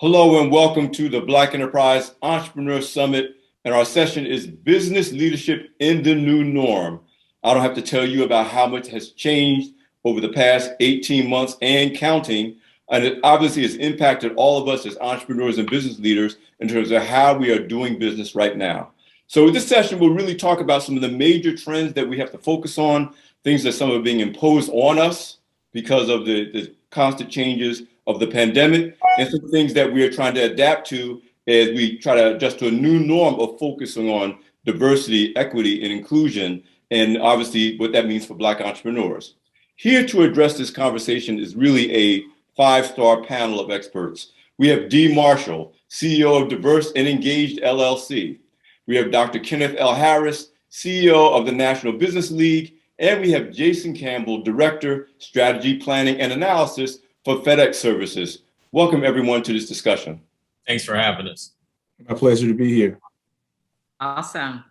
Hello and welcome to the Black Enterprise Entrepreneur Summit. And our session is Business Leadership in the New Norm. I don't have to tell you about how much has changed over the past 18 months and counting. And it obviously has impacted all of us as entrepreneurs and business leaders in terms of how we are doing business right now. So with this session, we'll really talk about some of the major trends that we have to focus on, things that some are being imposed on us because of the constant changes of the pandemic, and some things that we are trying to adapt to as we try to adjust to a new norm of focusing on diversity, equity, and inclusion, and obviously what that means for Black entrepreneurs. Here to address this conversation is really a five-star panel of experts. We have Dee Marshall, CEO of Diverse and Engaged LLC. We have Dr. Kenneth L. Harris, CEO of the National Business League, and we have Jason Campbell, Director, Strategy, Planning, and Analysis for FedEx Services. Welcome everyone to this discussion. Thanks for having us. My pleasure to be here. Awesome.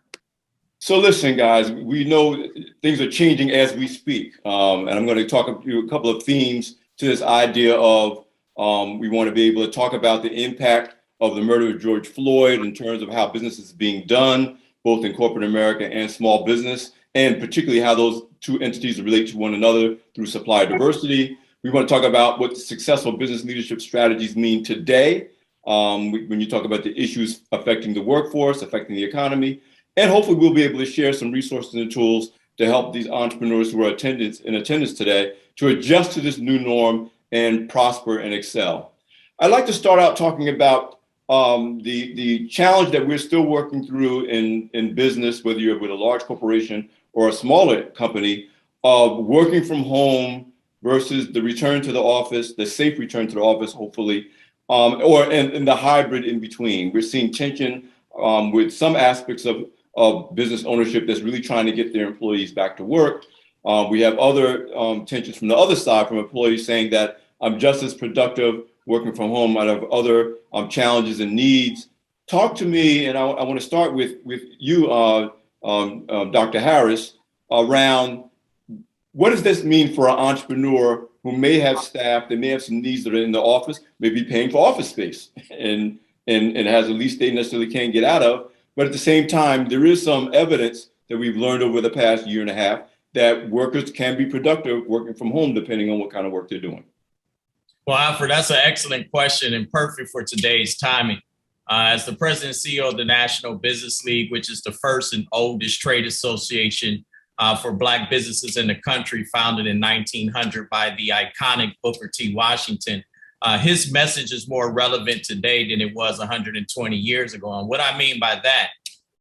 So listen, guys, we know things are changing as we speak. And I'm going to talk about a couple of themes to this idea of we want to be able to talk about the impact of the murder of George Floyd in terms of how business is being done, both in corporate America and small business, and particularly how those two entities relate to one another through supplier diversity. We want to talk about what successful business leadership strategies mean today when you talk about the issues affecting the workforce, affecting the economy, and hopefully we'll be able to share some resources and tools to help these entrepreneurs who are in attendance today to adjust to this new norm and prosper and excel. I'd like to start out talking about the challenge that we're still working through in business, whether you're with a large corporation or a smaller company, of working from home versus the return to the office, the safe return to the office, hopefully, or in the hybrid in between. We're seeing tension with some aspects of business ownership that's really trying to get their employees back to work. We have other tensions from the other side, from employees saying that I'm just as productive working from home out of other challenges and needs. Talk to me, and I want to start with you, Dr. Harris, around what does this mean for an entrepreneur who may have staff, that may have some needs that are in the office, may be paying for office space and has a lease they necessarily can't get out of. But at the same time, there is some evidence that we've learned over the past year and a half that workers can be productive working from home, depending on what kind of work they're doing. Well, Alfred, that's an excellent question and perfect for today's timing. As the president and CEO of the National Business League, which is the first and oldest trade association for Black businesses in the country, founded in 1900 by the iconic Booker T. Washington, his message is more relevant today than it was 120 years ago. And what I mean by that,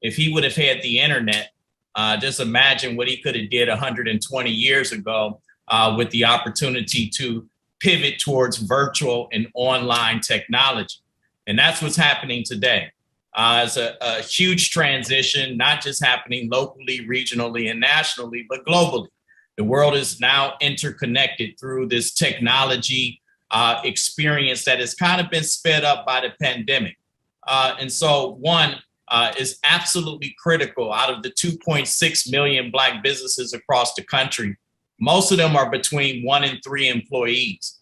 if he would have had the internet, just imagine what he could have did 120 years ago with the opportunity to pivot towards virtual and online technology. And that's what's happening today. It's a huge transition, not just happening locally, regionally, and nationally, but globally. The world is now interconnected through this technology experience that has kind of been sped up by the pandemic. And so one is absolutely critical. Out of the 2.6 million Black businesses across the country, most of them are between 1 and 3 employees.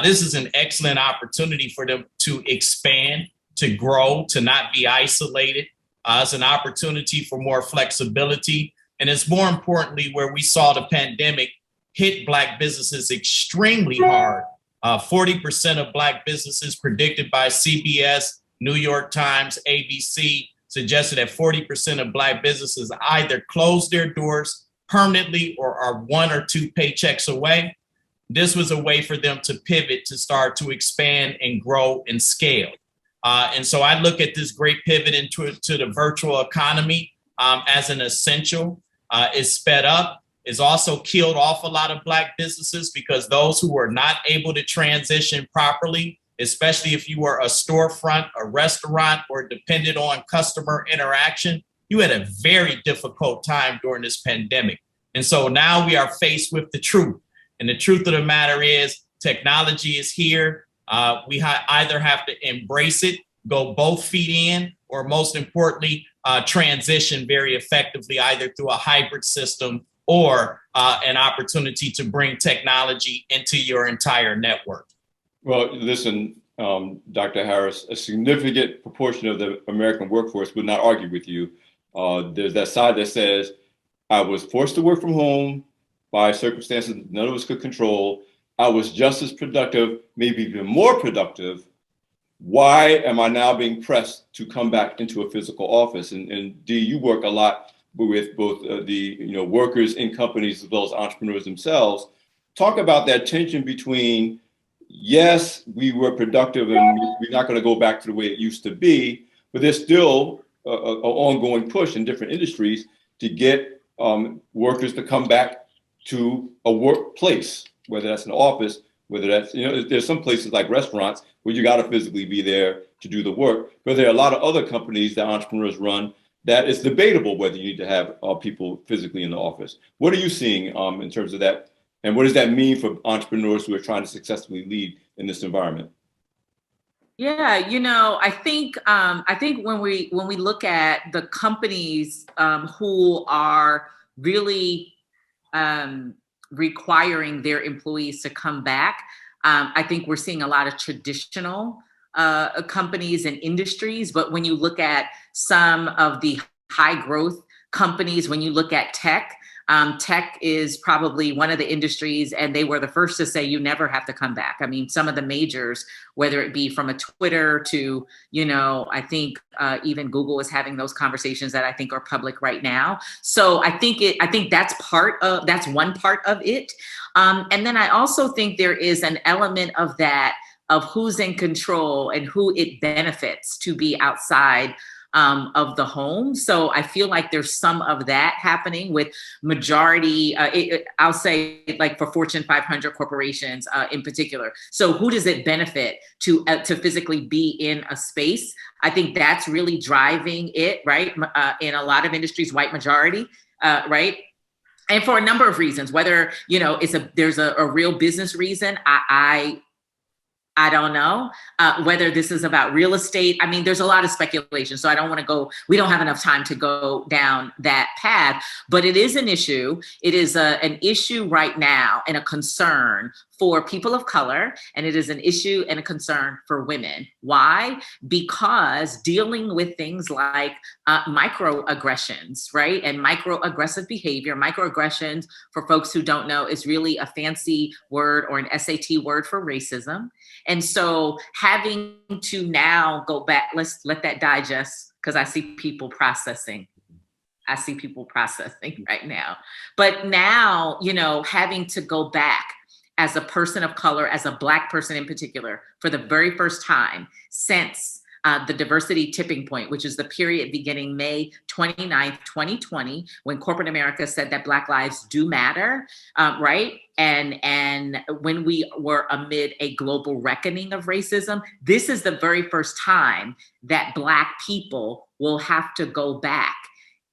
This is an excellent opportunity for them to expand, to grow, to not be isolated. It's an opportunity for more flexibility. And it's more importantly, where we saw the pandemic hit Black businesses extremely hard. 40% of Black businesses predicted by CBS, New York Times, ABC, suggested that 40% of Black businesses either closed their doors permanently or are 1 or 2 paychecks away. This was a way for them to pivot, to start to expand and grow and scale. And so I look at this great pivot into the virtual economy as an essential. It's sped up. It's also killed off a lot of Black businesses because those who were not able to transition properly, especially if you were a storefront, a restaurant, or depended on customer interaction, you had a very difficult time during this pandemic. And so now we are faced with the truth. And the truth of the matter is technology is here. We either have to embrace it, go both feet in, or most importantly, transition very effectively, either through a hybrid system or an opportunity to bring technology into your entire network. Well, listen, Dr. Harris, a significant proportion of the American workforce would not argue with you. There's that side that says, I was forced to work from home by circumstances none of us could control. I was just as productive, maybe even more productive. Why am I now being pressed to come back into a physical office? And Dee, you work a lot with both the workers in companies as well as entrepreneurs themselves. Talk about that tension between, yes, we were productive and we're not going to go back to the way it used to be, but there's still an ongoing push in different industries to get workers to come back to a workplace, whether that's an office, whether that's, there's some places like restaurants where you got to physically be there to do the work. But there are a lot of other companies that entrepreneurs run that it's debatable whether you need to have people physically in the office. What are you seeing in terms of that? And what does that mean for entrepreneurs who are trying to successfully lead in this environment? Yeah, I think when we look at the companies who are really requiring their employees to come back, I think we're seeing a lot of traditional companies and industries. But when you look at some of the high growth companies, when you look at tech, tech is probably one of the industries, and they were the first to say you never have to come back. I mean, some of the majors, whether it be from a Twitter to, I think even Google is having those conversations that I think are public right now. So I think that's one part of it. And then I also think there is an element of that, of who's in control and who it benefits to be outside of the home. So I feel like there's some of that happening with majority, I'll say like for Fortune 500 corporations in particular. So who does it benefit to physically be in a space? I think that's really driving it, right? In a lot of industries, white majority, right? And for a number of reasons, whether, there's a real business reason, I don't know whether this is about real estate. I mean, there's a lot of speculation, so I don't want to go, we don't have enough time to go down that path, but it is an issue. It is an issue right now and a concern for people of color, and it is an issue and a concern for women. Why? Because dealing with things like microaggressions, right? And microaggressive behavior. Microaggressions, for folks who don't know, is really a fancy word or an SAT word for racism. And so having to now go back, let's let that digest, because I see people processing right now. But now, having to go back as a person of color, as a Black person in particular, for the very first time since the diversity tipping point, which is the period beginning May 29th, 2020, when corporate America said that Black lives do matter, right? And when we were amid a global reckoning of racism, this is the very first time that Black people will have to go back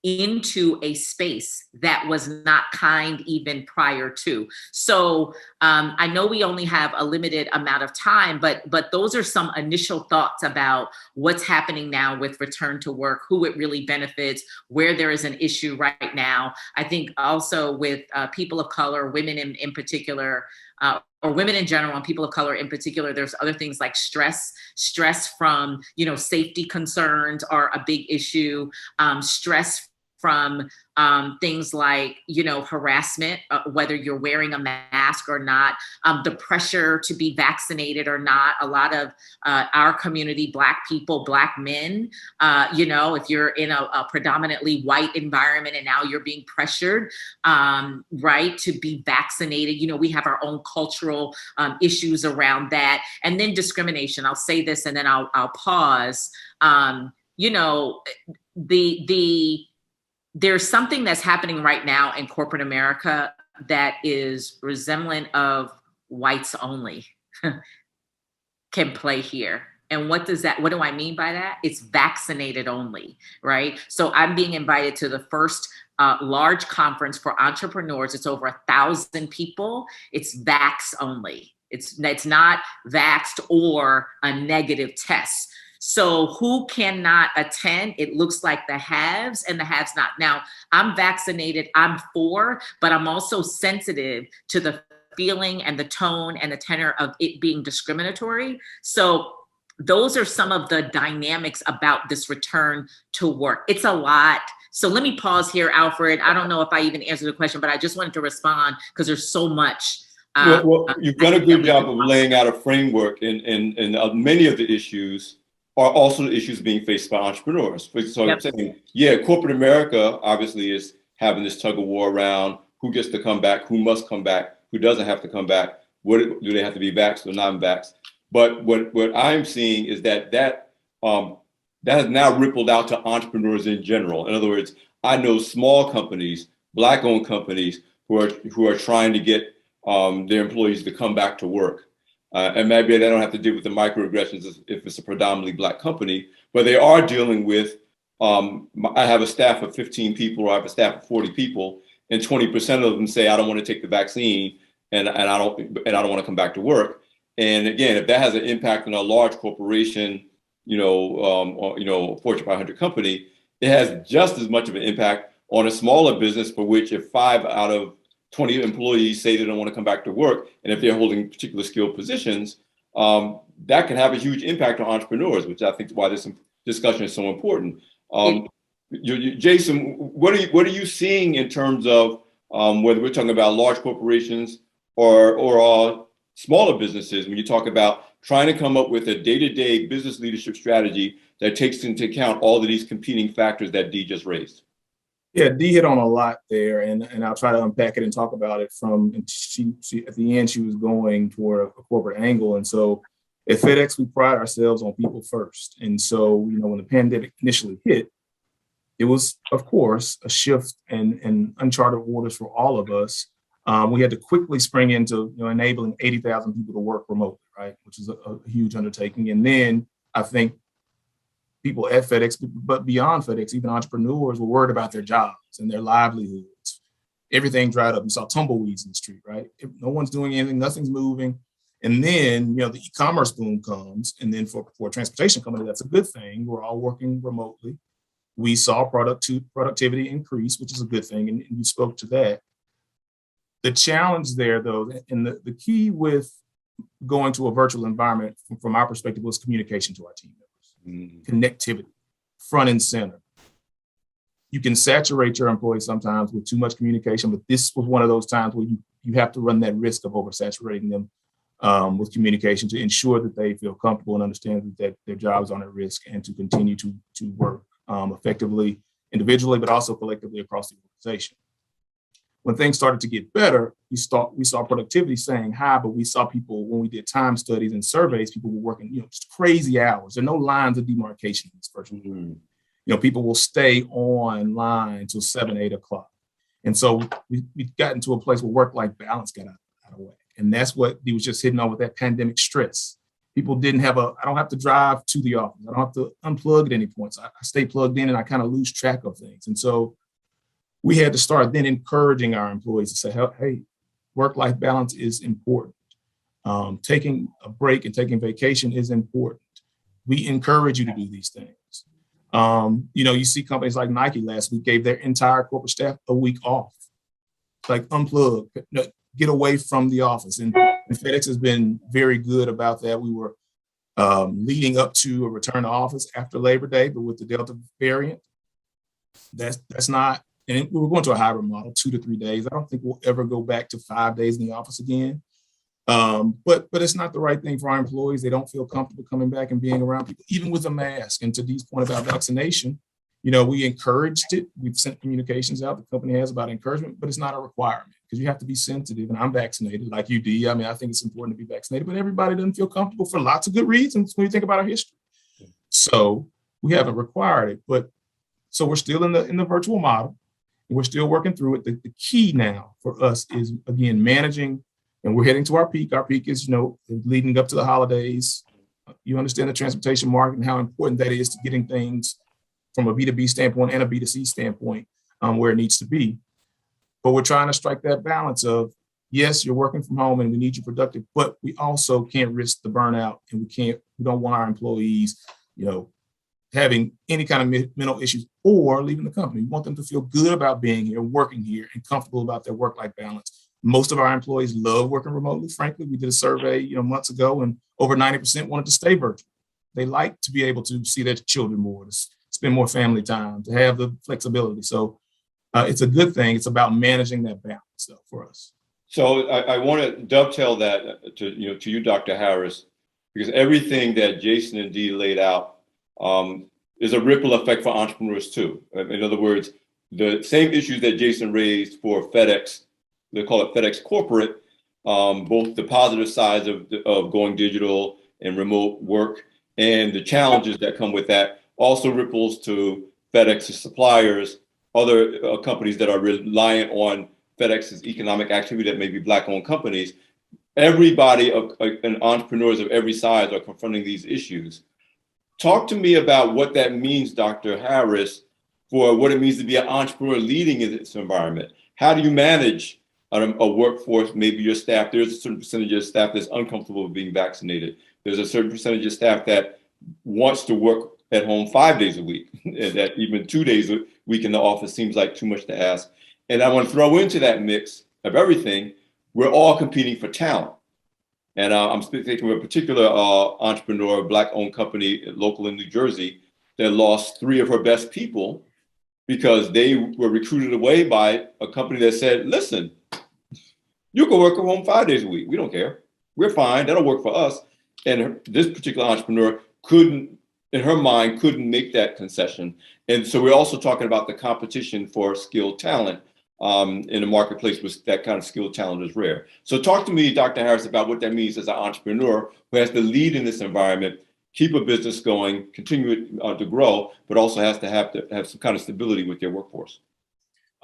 into a space that was not kind even prior to. So I know we only have a limited amount of time, but those are some initial thoughts about what's happening now with return to work, who it really benefits, where there is an issue right now. I think also with people of color, women in particular, or women in general and people of color in particular, there's other things like stress from, safety concerns are a big issue, stress from things like, harassment, whether you're wearing a mask or not, the pressure to be vaccinated or not. A lot of our community, Black people, Black men, if you're in a predominantly white environment and now you're being pressured, right, to be vaccinated. We have our own cultural issues around that. And then discrimination. I'll say this and then I'll pause. There's something that's happening right now in corporate America that is resemblant of whites only can play here. And what do I mean by that? It's vaccinated only, right? So I'm being invited to the first large conference for entrepreneurs. It's over 1,000 people. It's vax only. It's not vaxxed or a negative test. So who cannot attend? It looks like the haves and the haves not. Now, I'm vaccinated, I'm for, but I'm also sensitive to the feeling and the tone and the tenor of it being discriminatory. So those are some of the dynamics about this return to work. It's a lot. So let me pause here, Alfred. I don't know if I even answered the question, but I just wanted to respond because there's so much. Well, you've done a good job of laying out a framework, and many of the issues are also the issues being faced by entrepreneurs. So I'm saying, yeah, corporate America obviously is having this tug of war around who gets to come back, who must come back, who doesn't have to come back, what do they have to be vaxxed or non-vaxxed? But what I'm seeing is that has now rippled out to entrepreneurs in general. In other words, I know small companies, Black-owned companies who are trying to get their employees to come back to work. And maybe they don't have to deal with the microaggressions if it's a predominantly Black company, but they are dealing with, I have a staff of 15 people, or I have a staff of 40 people, and 20% of them say, I don't want to take the vaccine and I don't want to come back to work. And again, if that has an impact on a large corporation, Fortune 500 company, it has just as much of an impact on a smaller business for which if 5 out of 20 employees say they don't want to come back to work, and if they're holding particular skilled positions, that can have a huge impact on entrepreneurs, which I think is why this discussion is so important. Jason, what are you seeing in terms of whether we're talking about large corporations or smaller businesses when you talk about trying to come up with a day-to-day business leadership strategy that takes into account all of these competing factors that Dee just raised? Yeah, Dee hit on a lot there, and I'll try to unpack it and talk about it from, she at the end, she was going toward a corporate angle. And so at FedEx, we pride ourselves on people first. And so, when the pandemic initially hit, it was, of course, a shift and uncharted waters for all of us. We had to quickly spring into enabling 80,000 people to work remotely, right, which is a huge undertaking. And then I think people at FedEx, but beyond FedEx, even entrepreneurs were worried about their jobs and their livelihoods. Everything dried up. You saw tumbleweeds in the street, right? No one's doing anything, nothing's moving. And then, the e-commerce boom comes. And then for a transportation company, that's a good thing. We're all working remotely. We saw productivity increase, which is a good thing. And you spoke to that. The challenge there, though, and the key with going to a virtual environment from our perspective was communication to our team members. Connectivity, front and center. You can saturate your employees sometimes with too much communication, but this was one of those times where you have to run that risk of oversaturating them with communication to ensure that they feel comfortable and understand that their jobs aren't at risk, and to continue to work effectively individually, but also collectively across the organization. When things started to get better, we saw productivity saying high, but we saw people, when we did time studies and surveys, people were working, just crazy hours. There are no lines of demarcation in this virtual. People will stay online till 7, 8 o'clock. And so we've gotten to a place where work-life balance got out of whack. And that's what he was just hitting on with that pandemic stress. People I don't have to drive to the office. I don't have to unplug at any points. I stay plugged in and I kind of lose track of things. And so we had to start then encouraging our employees to say, hey, work-life balance is important. Taking a break and taking vacation is important. We encourage you to do these things. You see companies like Nike last week gave their entire corporate staff a week off, like unplug, get away from the office. And FedEx has been very good about that. We were leading up to a return to office after Labor Day, but with the Delta variant, that's not. And we were going to a hybrid model, 2 to 3 days. I don't think we'll ever go back to 5 days in the office again. But it's not the right thing for our employees. They don't feel comfortable coming back and being around people, even with a mask. And to Dee's point about vaccination, we encouraged it. We've sent communications out. The company has about encouragement, but it's not a requirement because you have to be sensitive. And I'm vaccinated like you, Dee. I think it's important to be vaccinated, but everybody doesn't feel comfortable for lots of good reasons when you think about our history. So we haven't required it, but so we're still in the virtual model. We're still working through it. The key now for us is, again, managing, and we're heading to our peak. Our peak is, leading up to the holidays. You understand the transportation market and how important that is to getting things from a B2B standpoint and a B2C standpoint where it needs to be. But we're trying to strike that balance of, yes, you're working from home and we need you productive, but we also can't risk the burnout, and we don't want our employees, having any kind of mental issues or leaving the company. We want them to feel good about being here, working here, and comfortable about their work-life balance, Most of our employees love working remotely. Frankly, we did a survey, months ago, and over 90% wanted to stay virtual. They like to be able to see their children more, to spend more family time, to have the flexibility. So it's a good thing. It's about managing that balance, though, for us. So I want to dovetail that to you, Dr. Harris, because everything that Jason and Dee laid out is a ripple effect for entrepreneurs too. In other words, the same issues that Jason raised for FedEx, they call it FedEx corporate, both the positive sides of going digital and remote work and the challenges that come with that also ripples to FedEx's suppliers, other companies that are reliant on FedEx's economic activity that may be Black-owned companies. Everybody and entrepreneurs of every size are confronting these issues. Talk to me about what that means, Dr. Harris, for what it means to be an entrepreneur leading in this environment. How do you manage a workforce? Maybe your staff, there's a certain percentage of staff that's uncomfortable with being vaccinated. There's a certain percentage of staff that wants to work at home 5 days a week, and that even 2 days a week in the office seems like too much to ask. And I want to throw into that mix of everything, we're all competing for talent. And I'm speaking of a particular entrepreneur, Black-owned company local in New Jersey, that lost 3 of her best people because they were recruited away by a company that said, listen, you can work at home 5 days a week. We don't care. We're fine. That'll work for us. And this particular entrepreneur couldn't make that concession. And so we're also talking about the competition for skilled talent in a marketplace with that kind of skilled talent is rare. So talk to me, Dr. Harris, about what that means as an entrepreneur who has to lead in this environment, keep a business going, continue to grow, but also has to have some kind of stability with your workforce.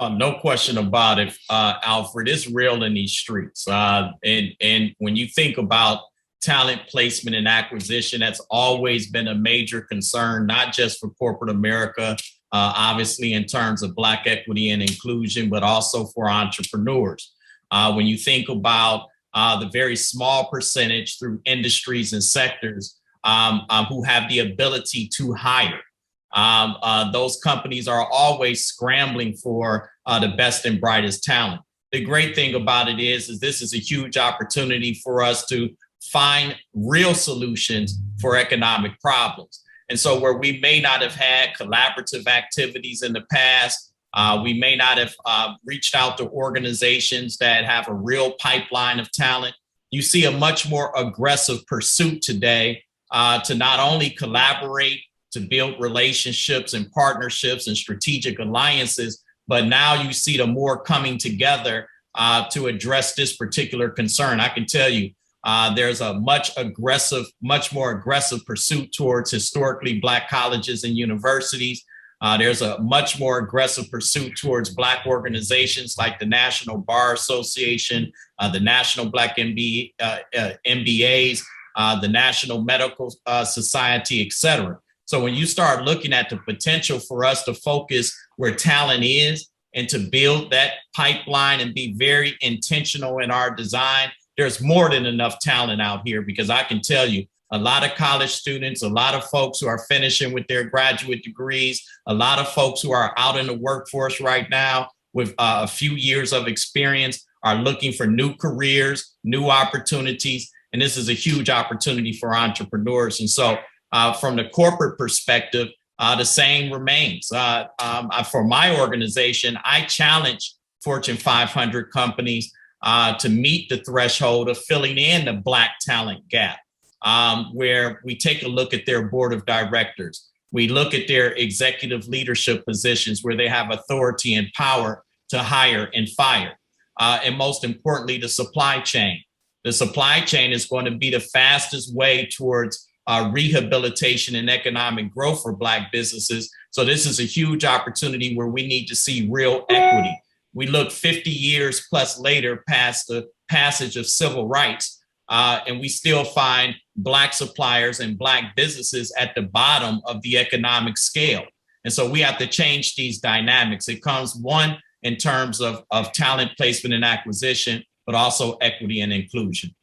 No question about it, Alfred. It's real in these streets. And when you think about talent placement and acquisition, that's always been a major concern, not just for corporate America, obviously in terms of Black equity and inclusion, but also for entrepreneurs. When you think about the very small percentage through industries and sectors who have the ability to hire, those companies are always scrambling for the best and brightest talent. The great thing about it is this is a huge opportunity for us to find real solutions for economic problems. And so where we may not have had collaborative activities in the past, we may not have reached out to organizations that have a real pipeline of talent. You see a much more aggressive pursuit today to not only collaborate, to build relationships and partnerships and strategic alliances, but now you see the more coming together to address this particular concern. I can tell you, there's a much more aggressive pursuit towards historically Black colleges and universities. There's a much more aggressive pursuit towards Black organizations like the National Bar Association, the National Black MBAs, the National Medical Society, et cetera. So when you start looking at the potential for us to focus where talent is and to build that pipeline and be very intentional in our design, there's more than enough talent out here, because I can tell you a lot of college students, a lot of folks who are finishing with their graduate degrees, a lot of folks who are out in the workforce right now with a few years of experience are looking for new careers, new opportunities. And this is a huge opportunity for entrepreneurs. And so from the corporate perspective, the same remains. For my organization, I challenge Fortune 500 companies to meet the threshold of filling in the Black talent gap, where we take a look at their board of directors. We look at their executive leadership positions where they have authority and power to hire and fire. And most importantly, the supply chain. The supply chain is going to be the fastest way towards rehabilitation and economic growth for Black businesses. So this is a huge opportunity where we need to see real equity. We look 50 years plus later past the passage of civil rights, and we still find Black suppliers and Black businesses at the bottom of the economic scale. And so we have to change these dynamics. It comes one in terms of talent placement and acquisition, but also equity and inclusion.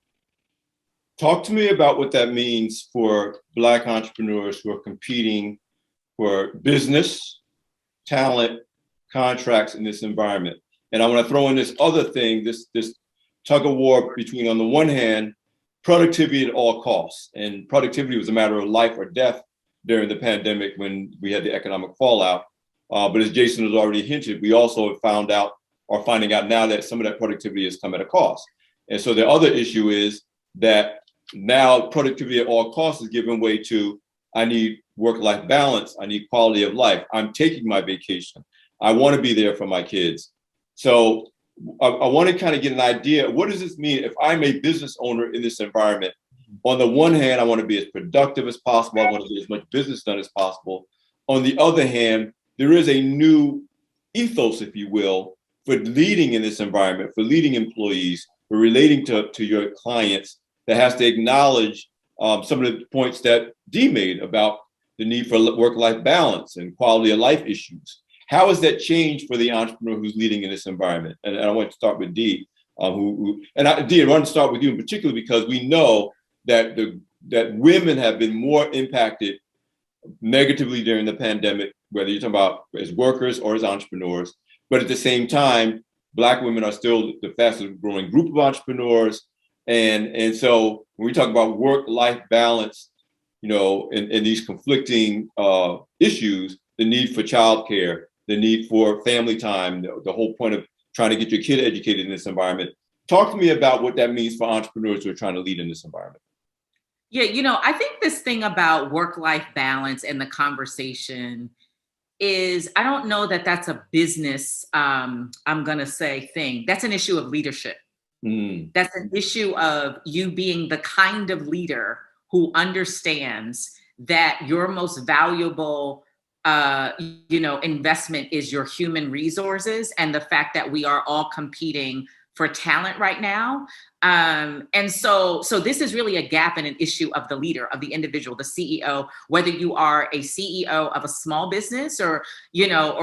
Talk to me about what that means for Black entrepreneurs who are competing for business, talent, contracts in this environment. And I want to throw in this other thing, this tug of war between, on the one hand, productivity at all costs. And productivity was a matter of life or death during the pandemic when we had the economic fallout. But as Jason has already hinted, we also have found out, or finding out now, that some of that productivity has come at a cost. And so the other issue is that now productivity at all costs is giving way to, I need work-life balance, I need quality of life, I'm taking my vacation, I want to be there for my kids. So I want to kind of get an idea, what does this mean if I'm a business owner in this environment? On the one hand, I want to be as productive as possible, I want to get as much business done as possible. On the other hand, there is a new ethos, if you will, for leading in this environment, for leading employees, for relating to your clients, that has to acknowledge some of the points that Dee made about the need for work-life balance and quality of life issues. How has that changed for the entrepreneur who's leading in this environment? And I want to start with Dee, Dee, I want to start with you in particular, because we know that that women have been more impacted negatively during the pandemic, whether you're talking about as workers or as entrepreneurs. But at the same time, Black women are still the fastest growing group of entrepreneurs. And so when we talk about work-life balance, in these conflicting issues, the need for childcare, the need for family time, the whole point of trying to get your kid educated in this environment. Talk to me about what that means for entrepreneurs who are trying to lead in this environment. Yeah, I think this thing about work-life balance and the conversation is, I don't know that that's a business, I'm going to say, thing. That's an issue of leadership. That's an issue of you being the kind of leader who understands that your most valuable investment is your human resources, and the fact that we are all competing for talent right now. And so this is really a gap and an issue of the leader, of the individual, the CEO, whether you are a CEO of a small business or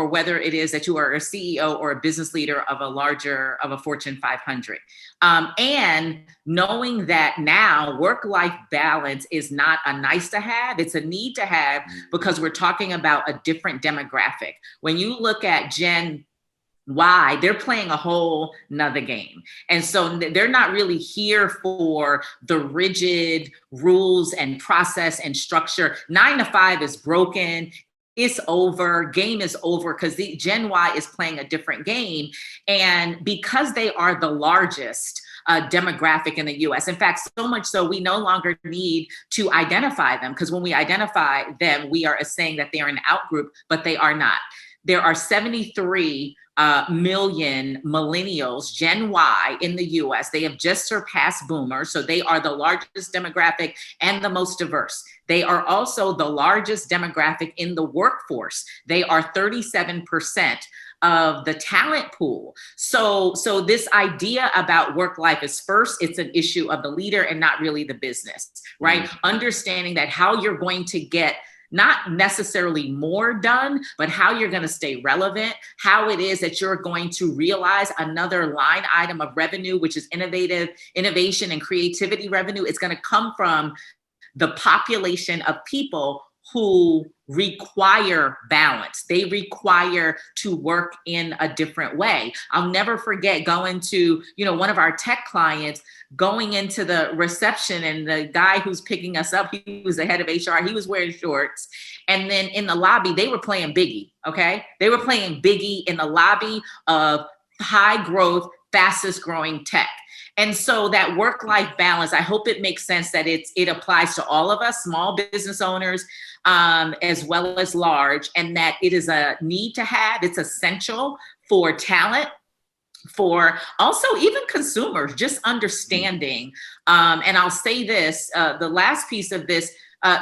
whether it is that you are a CEO or a business leader of a Fortune 500. And knowing that now work-life balance is not a nice to have, it's a need to have, because we're talking about a different demographic. When you look at Gen Y, they're playing a whole nother game. And so they're not really here for the rigid rules and process and structure. 9 to 5 is broken. It's over. Game is over, because the Gen Y is playing a different game. And because they are the largest demographic in the US. In fact, so much so we no longer need to identify them, because when we identify them, we are saying that they are an out group, but they are not. There are 73 million millennials, Gen Y, in the US. They have just surpassed boomers. So they are the largest demographic and the most diverse. They are also the largest demographic in the workforce. They are 37% of the talent pool. So this idea about work life is, first, it's an issue of the leader and not really the business, right? Understanding that how you're going to get not necessarily more done, but how you're going to stay relevant, how it is that you're going to realize another line item of revenue, which is innovation and creativity revenue. It's going to come from the population of people who require balance. They require to work in a different way. I'll never forget going to, one of our tech clients, going into the reception, and the guy who's picking us up, he was the head of HR, he was wearing shorts. And then in the lobby, they were playing Biggie, okay? They were playing Biggie in the lobby of high growth, fastest growing tech. And so that work-life balance, I hope it makes sense that it applies to all of us, small business owners, as well as large, and that it is a need to have, it's essential for talent, for also even consumers, just understanding. And I'll say this, the last piece of this,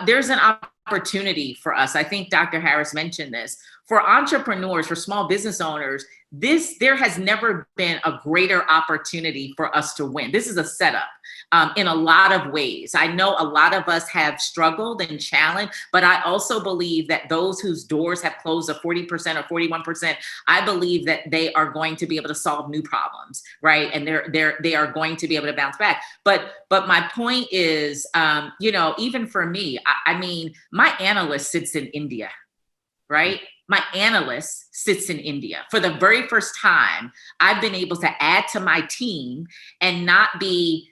there's an opportunity for us. I think Dr. Harris mentioned this. For entrepreneurs, for small business owners, there has never been a greater opportunity for us to win. This is a setup in a lot of ways. I know a lot of us have struggled and challenged, but I also believe that those whose doors have closed at 40% or 41%, I believe that they are going to be able to solve new problems, right? And they are going to be able to bounce back. But my point is, even for me, I mean, my analyst sits in India, right? my analyst sits in India. For the very first time, I've been able to add to my team and not be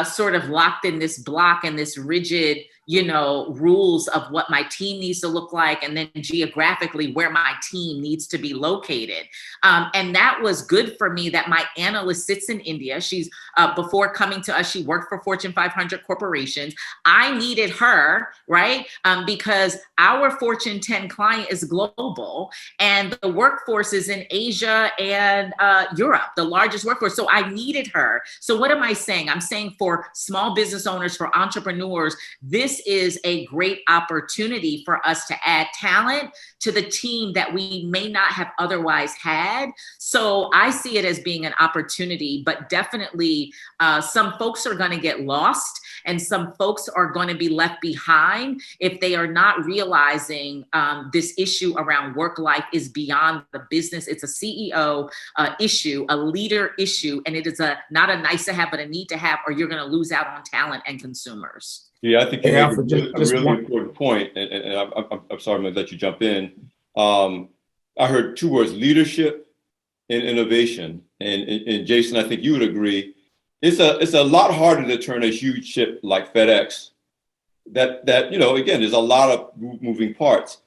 sort of locked in this block and this rigid, rules of what my team needs to look like, and then geographically where my team needs to be located. And that was good for me that my analyst sits in India. She's, before coming to us, she worked for Fortune 500 corporations. I needed her, right? Because our Fortune 10 client is global and the workforce is in Asia and Europe, the largest workforce. So I needed her. So what am I saying? I'm saying for small business owners, for entrepreneurs, this is a great opportunity for us to add talent to the team that we may not have otherwise had. So I see it as being an opportunity, but definitely some folks are going to get lost and some folks are going to be left behind if they are not realizing this issue around work life is beyond the business. It's a CEO issue, a leader issue, and it is not a nice to have, but a need to have, or you're going to lose out on talent and consumers. Yeah, I think you made Alfred, a really important point, and I'm sorry, I'm going to let you jump in. I heard two words: leadership and innovation. And Jason, I think you would agree. It's a lot harder to turn a huge ship like FedEx. That again, there's a lot of moving parts.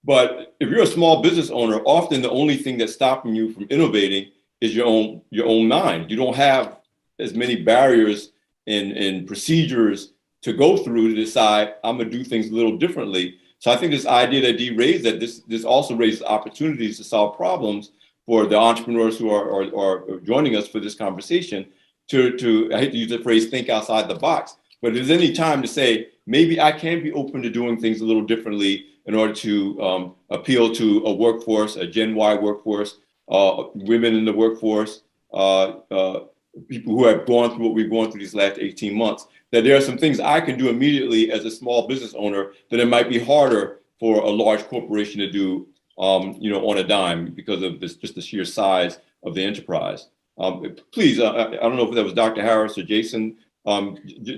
But if you're a small business owner, often the only thing that's stopping you from innovating is your own mind. You don't have as many barriers and procedures to go through to decide I'm gonna do things a little differently. So I think this idea that Dee raised, that this also raises opportunities to solve problems for the entrepreneurs who are joining us for this conversation to I hate to use the phrase, think outside the box, but if there's any time to say, maybe I can be open to doing things a little differently in order to appeal to a workforce, a Gen Y workforce, women in the workforce, people who have gone through what we've gone through these last 18 months, that there are some things I can do immediately as a small business owner that it might be harder for a large corporation to do, on a dime because of just the sheer size of the enterprise. Please, I don't know if that was Dr. Harris or Jason,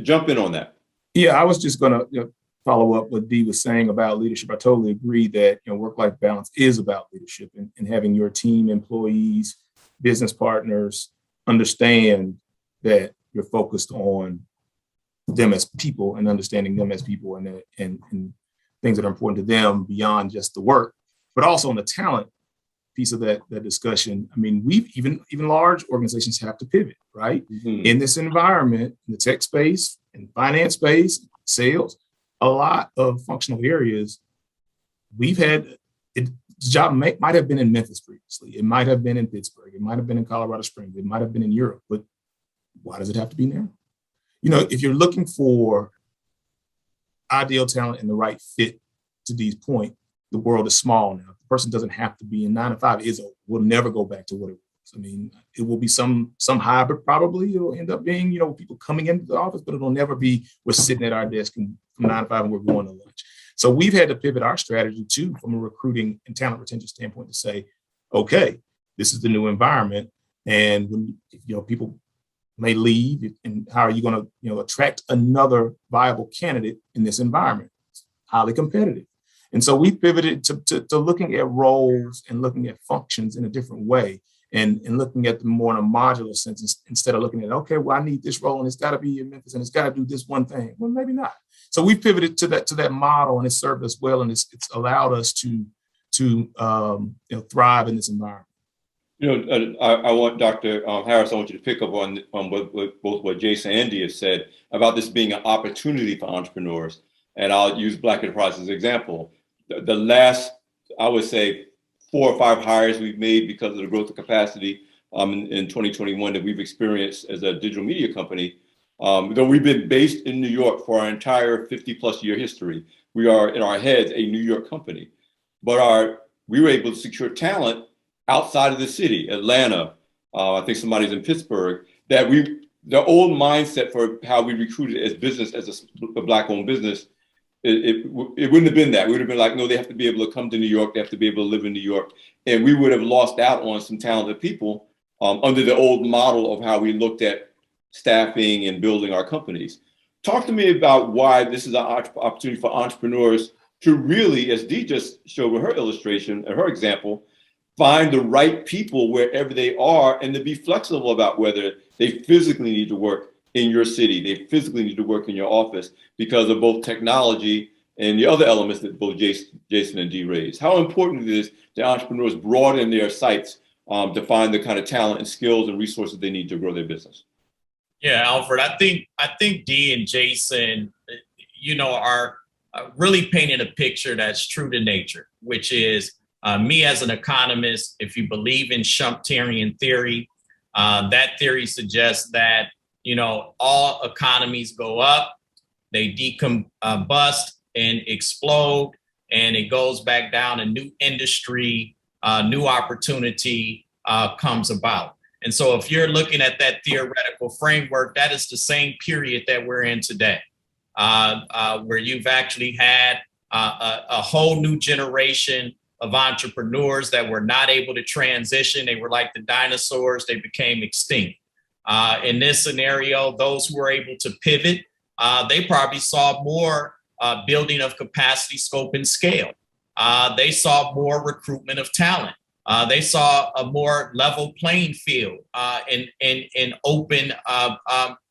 jump in on that. Yeah, I was just going to follow up what Dee was saying about leadership. I totally agree that work-life balance is about leadership and having your team, employees, business partners understand that you're focused on them as people and understanding them as people and things that are important to them beyond just the work, but also on the talent piece of that discussion. I mean, even large organizations have to pivot, right? Mm-hmm. In this environment, in the tech space, in finance space, sales, a lot of functional areas, we've had it. The job might have been in Memphis previously. It might have been in Pittsburgh. It might have been in Colorado Springs. It might have been in Europe. But why does it have to be now? If you're looking for ideal talent and the right fit, to Dee's point, the world is small now. The person doesn't have to be in 9 to 5. Will never go back to what it was. I mean, it will be some hybrid probably. It'll end up being, people coming into the office, but it'll never be we're sitting at our desk from 9 to 5 and we're going to lunch. So we've had to pivot our strategy too from a recruiting and talent retention standpoint to say, okay, this is the new environment. And when people may leave, and how are you going to attract another viable candidate in this environment? It's highly competitive. And so we pivoted to looking at roles and looking at functions in a different way and looking at them more in a modular sense instead of looking at, okay, well, I need this role and it's got to be in Memphis and it's got to do this one thing. Well, maybe not. So we pivoted to that model, and it's served us well, and it's allowed us to thrive in this environment. I want Dr. Harris, I want you to pick up on both what Jason and Dee have said about this being an opportunity for entrepreneurs. And I'll use Black Enterprise as an example. The last, I would say, 4 or 5 hires we've made because of the growth of capacity in 2021 that we've experienced as a digital media company. Though we've been based in New York for our entire 50+ year history, we are in our heads a New York company, but we were able to secure talent outside of the city, Atlanta. I think somebody's in Pittsburgh. The old mindset for how we recruited as business, as a Black-owned business, it wouldn't have been that. We would have been like, no, they have to be able to come to New York. They have to be able to live in New York. And we would have lost out on some talented people under the old model of how we looked at staffing and building our companies. Talk to me about why this is an opportunity for entrepreneurs to really, as Dee just showed with her illustration and her example, find the right people wherever they are and to be flexible about whether they physically need to work in your city, they physically need to work in your office because of both technology and the other elements that both Jason and Dee raised. How important it is that entrepreneurs broaden their sights to find the kind of talent and skills and resources they need to grow their business. Yeah, Alfred, I think Dee and Jason, are really painting a picture that's true to nature, which is me as an economist. If you believe in Schumpeterian theory, that theory suggests that, all economies go up, they decombust and explode, and it goes back down, a new industry, new opportunity comes about. And so if you're looking at that theoretical framework, that is the same period that we're in today, where you've actually had a whole new generation of entrepreneurs that were not able to transition. They were like the dinosaurs, they became extinct. In this scenario, those who were able to pivot, they probably saw more building of capacity, scope, and scale. They saw more recruitment of talent. They saw a more level playing field and open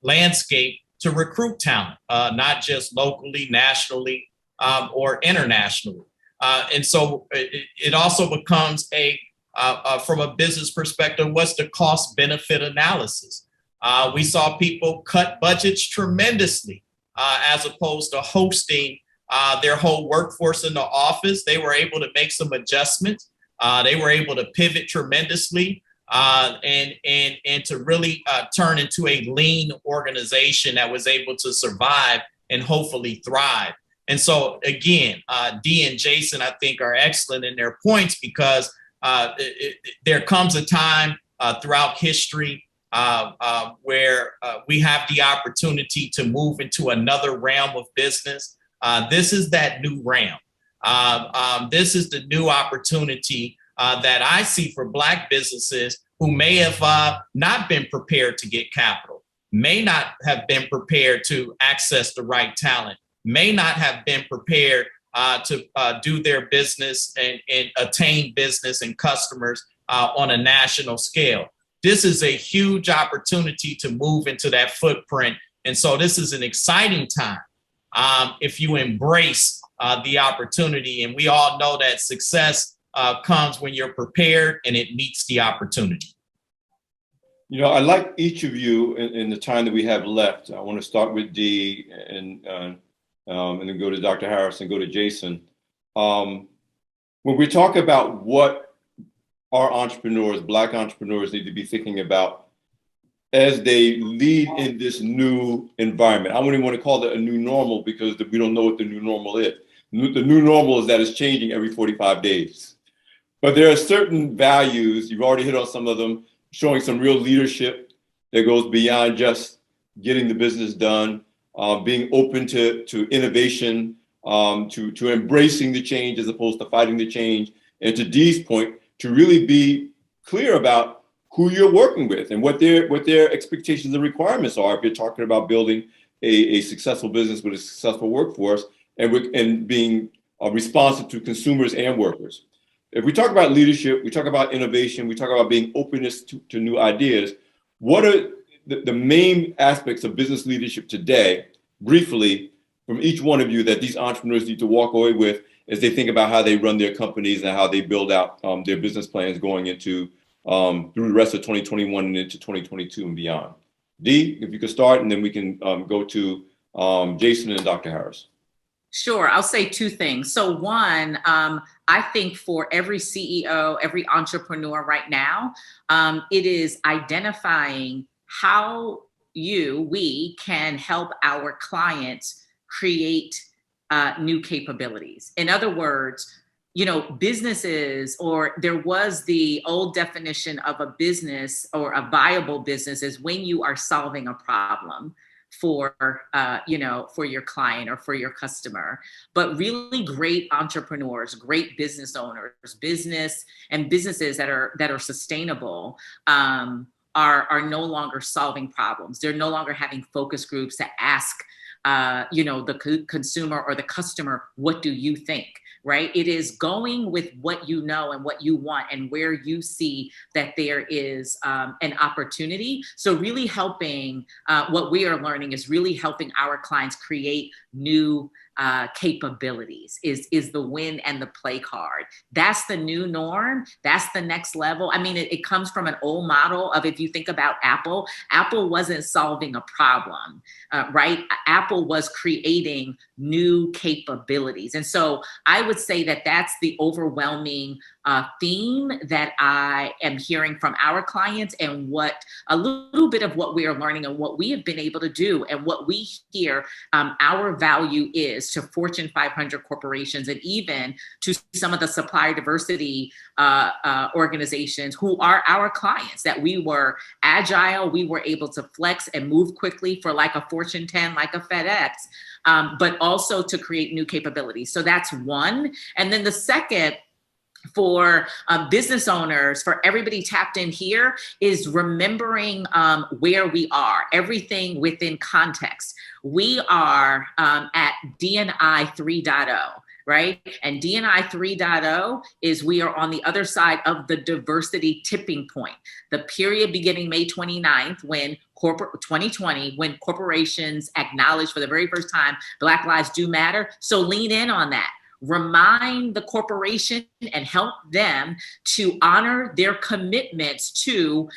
landscape to recruit talent, not just locally, nationally, or internationally. And so it also becomes from a business perspective, what's the cost benefit analysis? We saw people cut budgets tremendously as opposed to hosting their whole workforce in the office. They were able to make some adjustments. They were able to pivot tremendously and to really turn into a lean organization that was able to survive and hopefully thrive. And so, again, Dee and Jason, I think, are excellent in their points because there comes a time throughout history where we have the opportunity to move into another realm of business. This is that new realm. This is the new opportunity that I see for Black businesses who may have not been prepared to get capital, may not have been prepared to access the right talent, may not have been prepared to do their business and attain business and customers on a national scale. This is a huge opportunity to move into that footprint. And so this is an exciting time if you embrace the opportunity. And we all know that success comes when you're prepared and it meets the opportunity. I'd like each of you in the time that we have left. I want to start with Dee and then go to Dr. Harris and go to Jason. When we talk about what our entrepreneurs, Black entrepreneurs, need to be thinking about as they lead in this new environment, I wouldn't even want to call it a new normal because we don't know what the new normal is. The new normal is that it's changing every 45 days. But there are certain values, you've already hit on some of them, showing some real leadership that goes beyond just getting the business done, being open to innovation, to embracing the change as opposed to fighting the change. And to Dee's point, to really be clear about who you're working with and what their expectations and requirements are if you're talking about building a successful business with a successful workforce and being responsive to consumers and workers. If we talk about leadership, we talk about innovation, we talk about being openness to new ideas. What are the main aspects of business leadership today, briefly, from each one of you that these entrepreneurs need to walk away with as they think about how they run their companies and how they build out their business plans going into through the rest of 2021 and into 2022 and beyond? Dee, if you could start, and then we can go to Jason and Dr. Harris. Sure. I'll say two things. So one, I think for every CEO, every entrepreneur right now, it is identifying how we can help our clients create new capabilities. In other words, businesses, or there was the old definition of a business or a viable business is when you are solving a problem for your client or for your customer. But really great entrepreneurs, great business owners, businesses that are sustainable are no longer solving problems. They're no longer having focus groups to ask the consumer or the customer, what do you think? Right? It is going with what you know and what you want and where you see that there is an opportunity. So really helping, what we are learning is really helping our clients create new capabilities is the win and the play card. That's the new norm. That's the next level. I mean, it comes from an old model of, if you think about Apple wasn't solving a problem, right? Apple was creating new capabilities. And so I would say that that's the overwhelming theme that I am hearing from our clients, and what a little bit of what we are learning and what we have been able to do, and what we hear our value is to Fortune 500 corporations, and even to some of the supplier diversity organizations who are our clients, that we were agile, we were able to flex and move quickly for like a Fortune 10, like a FedEx, but also to create new capabilities. So that's one. And then the second, for business owners, for everybody tapped in here, is remembering where we are, everything within context. We are at D&I 3.0, right? And D&I 3.0 is we are on the other side of the diversity tipping point, the period beginning May 29th, when 2020, when corporations acknowledged for the very first time Black lives do matter. So lean in on that. Remind the corporation and help them to honor their commitments to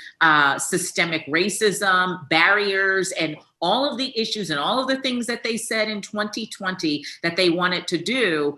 systemic racism, barriers, and all of the issues and all of the things that they said in 2020 that they wanted to do.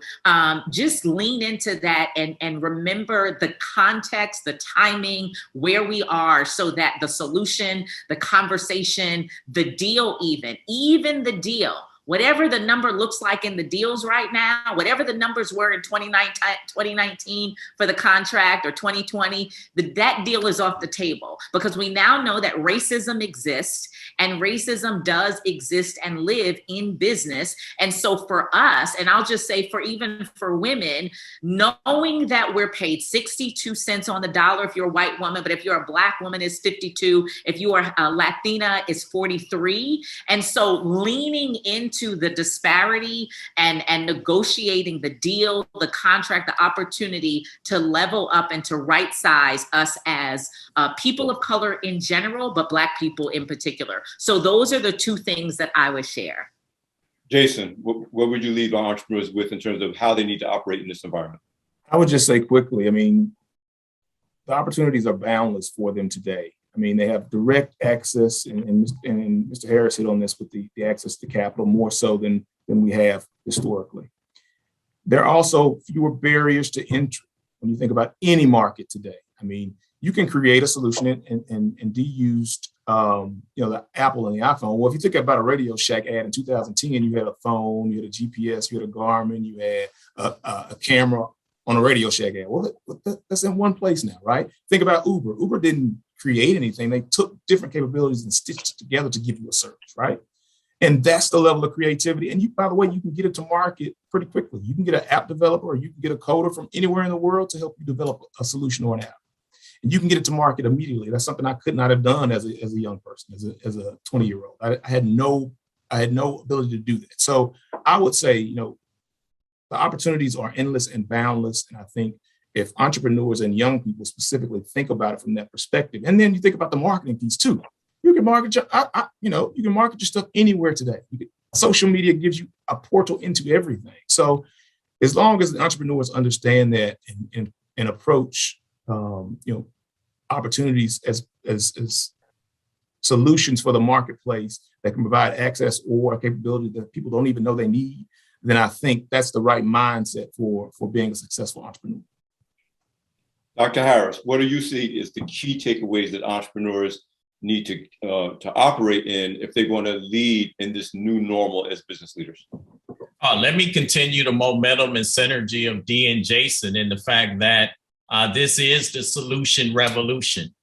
Just lean into that and remember the context, the timing, where we are, so that the solution, the conversation, the deal, even the deal, whatever the number looks like in the deals right now, whatever the numbers were in 2019 for the contract, or 2020, that deal is off the table, because we now know that racism exists, and racism does exist and live in business. And so for us, and I'll just say even for women, knowing that we're paid 62 cents on the dollar if you're a white woman, but if you're a Black woman, it's 52. If you are a Latina, it's 43. And so leaning into the disparity and negotiating the deal, the contract, the opportunity to level up and to right size us as people of color in general, but Black people in particular. So those are the two things that I would share. Jason, what would you leave our entrepreneurs with in terms of how they need to operate in this environment? I would just say quickly, I mean, the opportunities are boundless for them today. I mean, they have direct access, and Mr. Harris hit on this with the access to capital more so than we have historically. There are also fewer barriers to entry when you think about any market today. I mean, you can create a solution and deused, the Apple and the iPhone. Well, if you think about a Radio Shack ad in 2010, you had a phone, you had a GPS, you had a Garmin, you had a camera on a Radio Shack ad. Well, that's in one place now, right? Think about Uber. Uber didn't create anything. They took different capabilities and stitched it together to give you a service, right? And that's the level of creativity. And by the way, you can get it to market pretty quickly. You can get an app developer, or you can get a coder from anywhere in the world to help you develop a solution or an app. And you can get it to market immediately. That's something I could not have done as a young person, as a 20-year-old. I had no ability to do that. So I would say, the opportunities are endless and boundless. And I think if entrepreneurs and young people specifically think about it from that perspective, and then you think about the marketing piece too, you can market you can market your stuff anywhere today. Social media gives you a portal into everything. So as long as the entrepreneurs understand that and approach opportunities as solutions for the marketplace that can provide access or a capability that people don't even know they need, then I think that's the right mindset for being a successful entrepreneur. Dr. Harris, what do you see as the key takeaways that entrepreneurs need to operate in if they're going to lead in this new normal as business leaders? Let me continue the momentum and synergy of Dee and Jason in the fact that this is the solution revolution.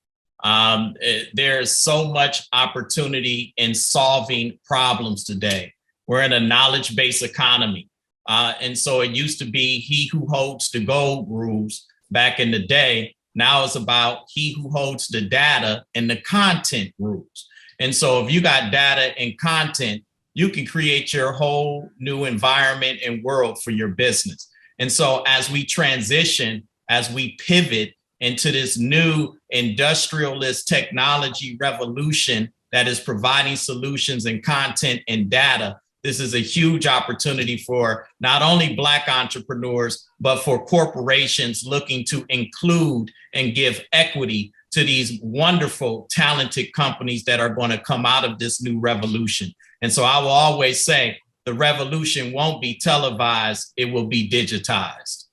There's so much opportunity in solving problems today. We're in a knowledge-based economy. And so it used to be he who holds the gold rules back in the day. Now it's about he who holds the data and the content rules. And so if you got data and content, you can create your whole new environment and world for your business. And so as we transition, as we pivot into this new industrialist technology revolution that is providing solutions and content and data, this is a huge opportunity for not only Black entrepreneurs, but for corporations looking to include and give equity to these wonderful, talented companies that are going to come out of this new revolution. And so I will always say the revolution won't be televised, it will be digitized.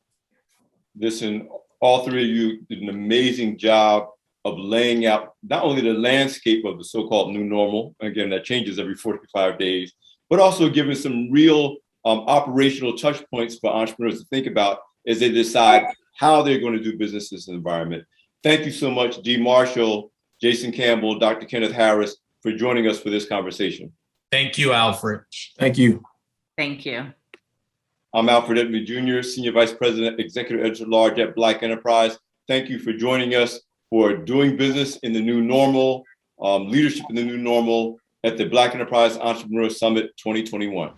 Listen, all three of you did an amazing job of laying out not only the landscape of the so-called new normal, again, that changes every 45 days, but also giving some real operational touch points for entrepreneurs to think about as they decide how they're going to do business in this environment. Thank you so much, Dee Marshall, Jason Campbell, Dr. Kenneth Harris, for joining us for this conversation. Thank you, Alfred. Thank you. Thank you. I'm Alfred Edmond Jr., Senior Vice President, Executive Editor-at-Large at Black Enterprise. Thank you for joining us for Doing Business in the New Normal, Leadership in the New Normal at the Black Enterprise Entrepreneur Summit 2021.